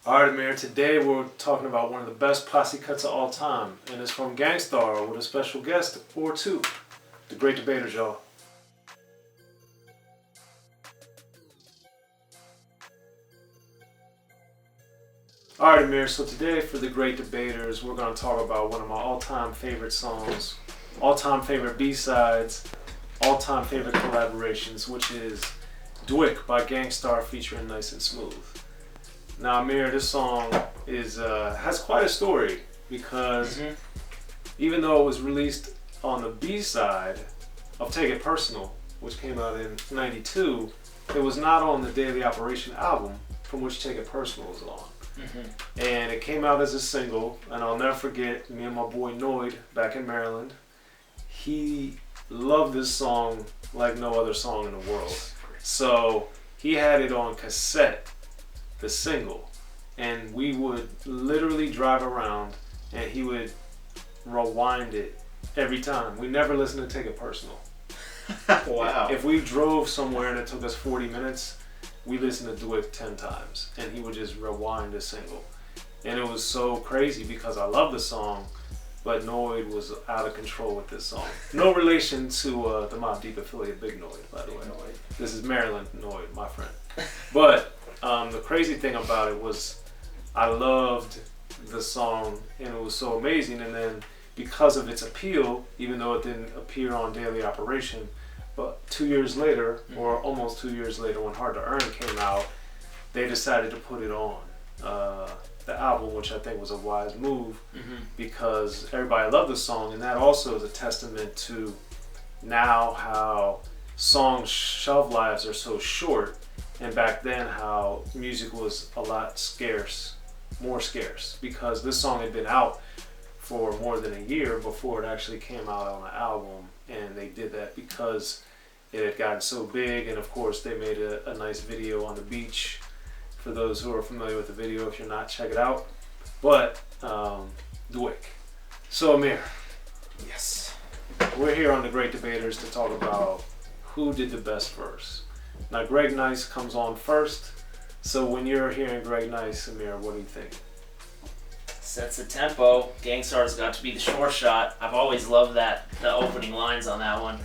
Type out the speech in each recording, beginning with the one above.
Alright, Amir, today we're talking about one of the best posse cuts of all time, and it's from Gang Starr with a special guest or two. The Great Debaters, y'all. Alright, Amir, so today for The Great Debaters, we're going to talk about one of my all-time favorite songs, all-time favorite B-sides, all-time favorite collaborations, which is Dwyck by Gang Starr featuring Nice and Smooth. Now, Amir, this song has quite a story because even though it was released on the B-side of Take It Personal, which came out in '92, it was not on the Daily Operation album from which Take It Personal was on. And it came out as a single, and I'll never forget, me and my boy Noid back in Maryland, he loved this song like no other song in the world. So he had it on cassette, the single, and we would literally drive around and he would rewind it every time. We never listened to Take It Personal. Wow. If we drove somewhere and it took us 40 minutes, we listened to Dwyck 10 times and he would just rewind the single. And it was so crazy because I love the song, but Noid was out of control with this song. No relation to the Mobb Deep affiliate Big Noid, by the way. This is Maryland Noid, my friend. But the crazy thing about it was I loved the song and it was so amazing, and then because of its appeal, even though it didn't appear on Daily Operation, but 2 years later, or almost 2 years later when Hard to Earn came out, they decided to put it on the album, which I think was a wise move because everybody loved the song, and that also is a testament to now how song shelf lives are so short, and back then how music was a lot scarce, more scarce, because this song had been out for more than a year before it actually came out on an album, and they did that because it had gotten so big. And of course they made a nice video on the beach. For those who are familiar with the video, if you're not, check it out. But Dwyck. So Amir, Yes. we're here on The Great Debaters to talk about who did the best verse. Now, Greg Nice comes on first. So when you're hearing Greg Nice, Amir, what do you think? Sets the tempo. Gang Starr's got to be the short shot. I've always loved the opening lines on that one.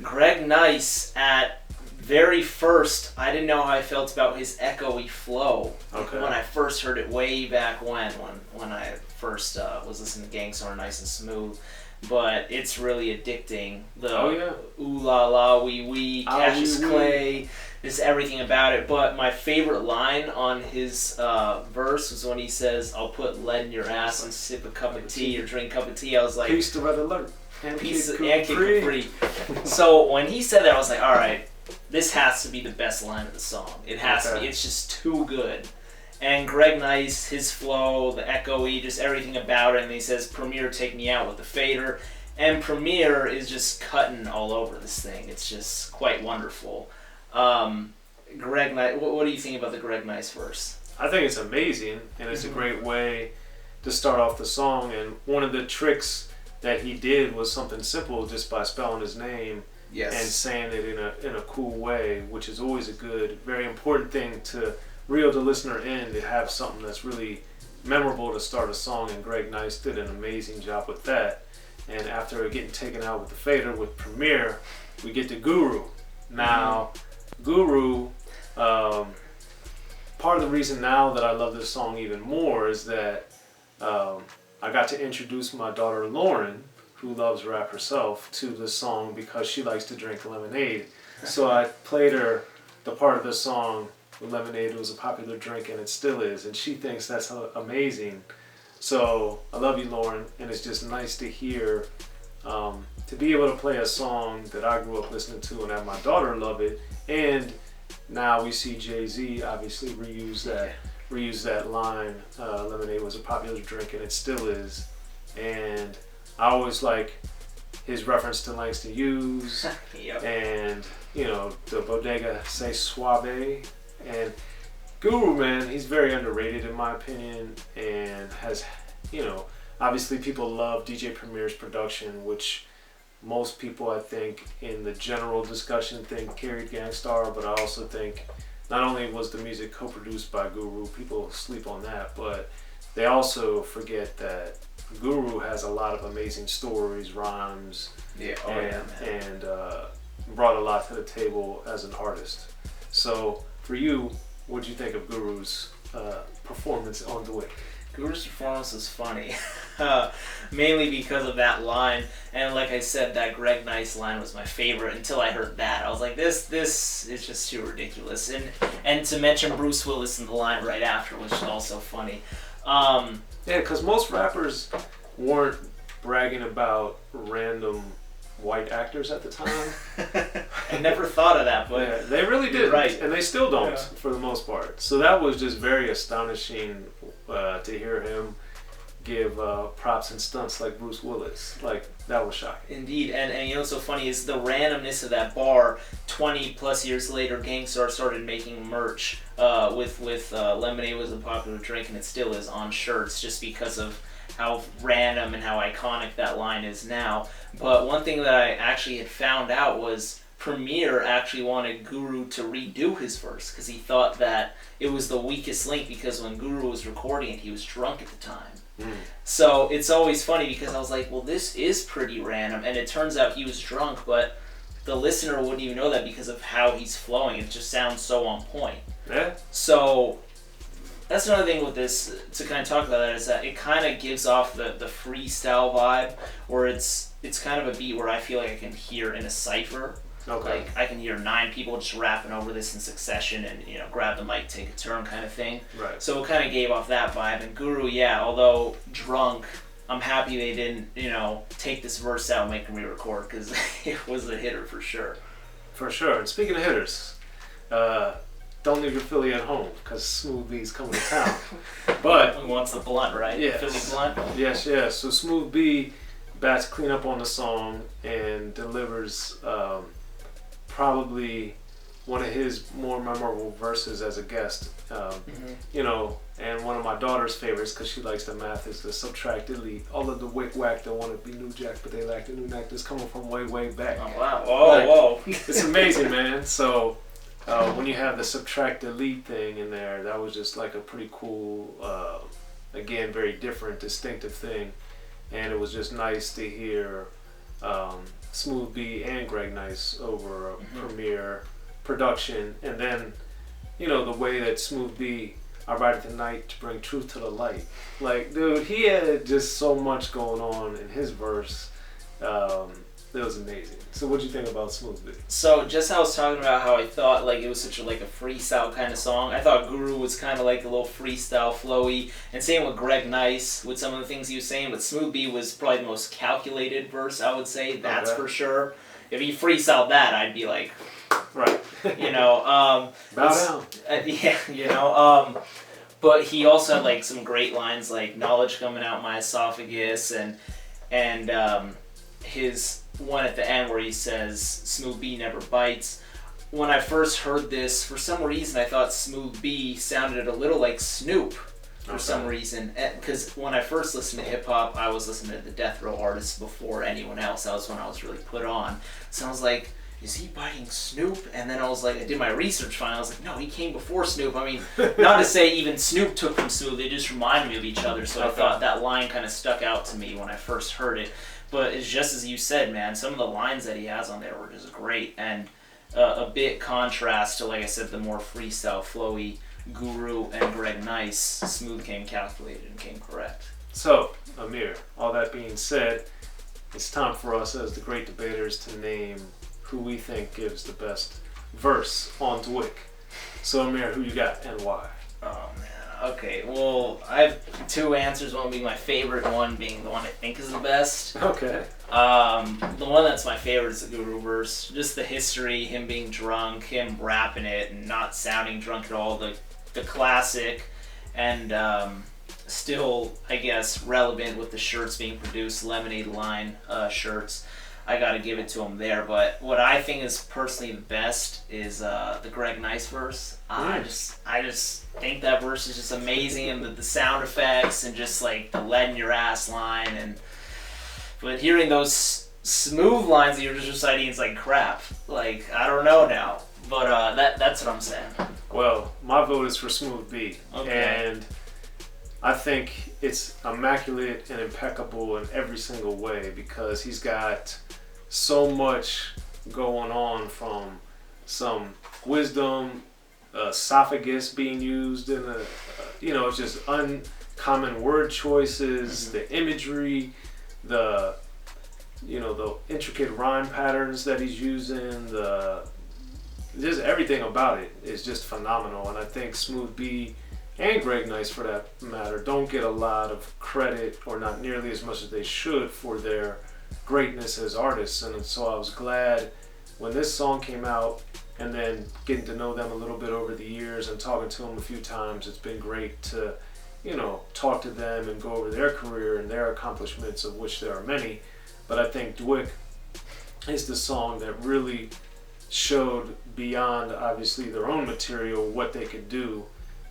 Greg Nice at very first, I didn't know how I felt about his echoey flow. Okay. When I first heard it way back when I first was listening to Gang Starr, Nice and Smooth. But it's really addicting. The ooh la la wee wee, Cassius Clay, just everything about it. But my favorite line on his verse was when he says, "I'll put lead in your ass and sip a cup of tea or drink a cup of tea." I was like, Peace to Red Alert. "Peace and free." So when he said that, I was like, all right, this has to be the best line of the song. It has to be. It's just too good. And Greg Nice, his flow, the echoey, just everything about it. And he says, "Premier, take me out with the fader." And Premier is just cutting all over this thing. It's just quite wonderful. Greg Nice, what do you think about the Greg Nice verse? I think it's amazing, and it's a great way to start off the song. And one of the tricks that he did was something simple, just by spelling his name and saying it in a cool way, which is always a good, very important thing to reel the listener in, to have something that's really memorable to start a song. And Greg Nice did an amazing job with that. And after getting taken out with the fader with Premier, we get to Guru. Now, Guru, part of the reason now that I love this song even more is that I got to introduce my daughter Lauren, who loves rap herself, to this song because she likes to drink lemonade. So I played her the part of the song where lemonade was a popular drink, and it still is, and she thinks that's amazing. So I love you, Lauren, and it's just nice to hear, to be able to play a song that I grew up listening to and have my daughter love it. And now we see Jay-Z obviously reuse that line, lemonade was a popular drink, and it still is. And I always like his reference to Langston Hughes and, the Bodega Say Suave. And Guru, man, he's very underrated in my opinion, and has, obviously people love DJ Premier's production, which most people, I think, in the general discussion think carried Gang Starr, but I also think not only was the music co-produced by Guru, people sleep on that, but they also forget that Guru has a lot of amazing stories, rhymes, and brought a lot to the table as an artist. So for you, what did you think of Guru's performance on Dwyck? Guru's performance was funny, mainly because of that line, and like I said, that Greg Nice line was my favorite until I heard that. I was like, this is just too ridiculous, and to mention Bruce Willis in the line right after, which is also funny. Yeah, because most rappers weren't bragging about random white actors at the time. I never thought of that, but yeah, they really did, right, and they still don't for the most part. So that was just very astonishing to hear him give props and stunts like Bruce Willis. Like, that was shocking. Indeed, and you know what's so funny is the randomness of that bar. 20 plus years later, Gang Starr started making merch with lemonade was a popular drink, and it still is, on shirts, just because of how random and how iconic that line is now. But one thing that I actually had found out was Amir actually wanted Guru to redo his verse because he thought that it was the weakest link, because when Guru was recording it, he was drunk at the time. So it's always funny because I was like, well, this is pretty random, and it turns out he was drunk, but the listener wouldn't even know that because of how he's flowing. It just sounds so on point. Yeah. So that's another thing with this, to kind of talk about that, is that it kind of gives off the freestyle vibe, where it's kind of a beat where I feel like I can hear in a cypher. Okay. Like, I can hear 9 people just rapping over this in succession and, you know, grab the mic, take a turn kind of thing. Right. So it kind of gave off that vibe. And Guru, yeah, although drunk, I'm happy they didn't, you know, take this verse out and make him re-record, because it was a hitter for sure. For sure. And speaking of hitters, don't leave your Philly at home, because Smooth B's coming to town. But he wants the blunt, right? Yes. Philly blunt? Yes. So Smooth B bats clean up on the song and delivers probably one of his more memorable verses as a guest. You know, and one of my daughter's favorites, because she likes the math, is the subtract delete. All of the wick whack that want to be new jack, but they lack the new neck, that's coming from way, way back. Oh, wow. Whoa. It's amazing, man. So when you have the subtract delete thing in there, that was just like a pretty cool, again, very different, distinctive thing. And it was just nice to hear Smooth B and Greg Nice over Amir production. And then, you know, the way that Smooth B, I write it tonight to bring truth to the light. Like, dude, he had just so much going on in his verse. It was amazing. So what'd you think about Smooth B? So just how I was talking about how I thought like it was such a freestyle kind of song, I thought Guru was kind of like a little freestyle flowy, and same with Greg Nice with some of the things he was saying, but Smooth B was probably the most calculated verse, I would say, that's for sure. If he freestyled that, I'd be like, right. You know, bow down. Yeah, you know, but he also had like some great lines like knowledge coming out my esophagus, and his one at the end where he says Smooth B never bites. When I first heard this, for some reason I thought Smooth B sounded a little like Snoop for some reason, because when I first listened to hip hop, I was listening to the Death Row artists before anyone else. That was when I was really put on. So I was like, is he biting Snoop? And then I was like, I did my research finally. I was like, no, he came before Snoop. I mean, not to say even Snoop took from Smooth, they just reminded me of each other. So I thought that line kind of stuck out to me when I first heard it. But it's just as you said, man, some of the lines that he has on there were just great. And a bit contrast to, like I said, the more freestyle, flowy Guru and Greg Nice. Smooth came calculated and came correct. So, Amir, all that being said, it's time for us as the great debaters to name who we think gives the best verse on Dwyck. So, Amir, who you got and why? Oh, man. Okay, well, I have 2 answers, one being my favorite, one being the one I think is the best. Okay. The one that's my favorite is the Guru verse. Just the history, him being drunk, him rapping it and not sounding drunk at all, the classic, and still, I guess, relevant with the shirts being produced, Lemonade line shirts. I gotta give it to him there. But what I think is personally the best is the Greg Nice verse. I just think that verse is just amazing, and the sound effects and just like the lead in your ass line. But hearing those smooth lines that you're just reciting, it's like crap. Like, I don't know now. But that's what I'm saying. Well, my vote is for Smooth B. Okay. And I think it's immaculate and impeccable in every single way because he's got so much going on, from some wisdom, esophagus being used in a, it's just uncommon word choices, the imagery, the intricate rhyme patterns that he's using, just everything about it is just phenomenal. And I think Smooth B and Greg Nice, for that matter, don't get a lot of credit, or not nearly as much as they should, for their greatness as artists. And so I was glad when this song came out, and then getting to know them a little bit over the years and talking to them a few times. It's been great to, talk to them and go over their career and their accomplishments, of which there are many. But I think Dwyck is the song that really showed, beyond obviously their own material, what they could do,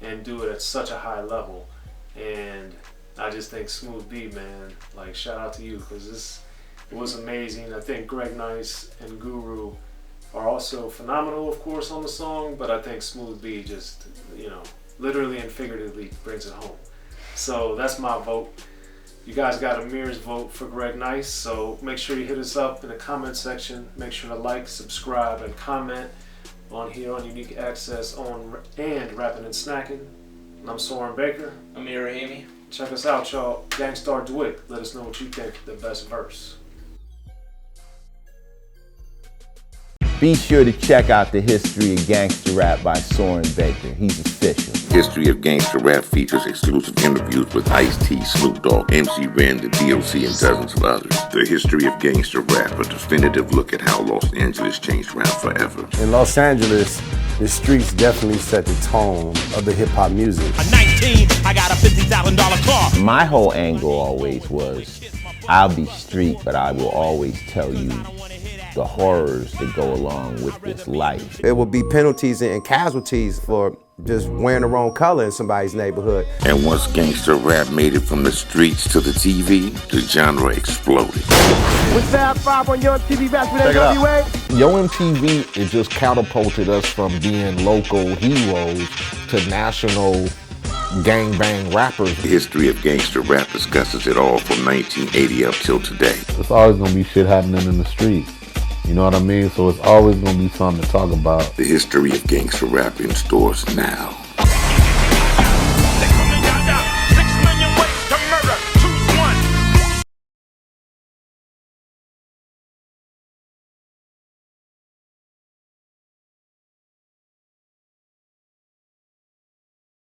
and do it at such a high level. And I just think Smooth B, man, like, shout out to you, because it was amazing. I think Greg Nice and Guru are also phenomenal, of course, on the song, but I think Smooth B just, literally and figuratively brings it home. So that's my vote. You guys got Amir's vote for Greg Nice, so make sure you hit us up in the comment section. Make sure to like, subscribe, and comment on here on Unique Access and Rappin' and Snackin'. And I'm Soren Baker. Amir, Rahimi. Check us out, y'all. Gang Starr, Dwyck. Let us know what you think the best verse. Be sure to check out the History of Gangster Rap by Soren Baker. He's official. History of Gangster Rap features exclusive interviews with Ice-T, Snoop Dogg, MC Ren, the D.O.C, and dozens of others. The History of Gangster Rap, a definitive look at how Los Angeles changed rap forever. In Los Angeles, the streets definitely set the tone of the hip-hop music. At 19, I got a $50,000 car. My whole angle always was, I'll be street, but I will always tell you the horrors that go along with this life. It would be penalties and casualties for just wearing the wrong color in somebody's neighborhood. And once gangster rap made it from the streets to the TV, the genre exploded. With Fab 5 on Your MTV Raps with NWA. Yo MTV, it just catapulted us from being local heroes to national gangbang rappers. The History of Gangster Rap discusses it all from 1980 up till today. It's always gonna be shit happening in the street. You know what I mean? So it's always gonna be something to talk about. The History of Gangster Rap in stores now.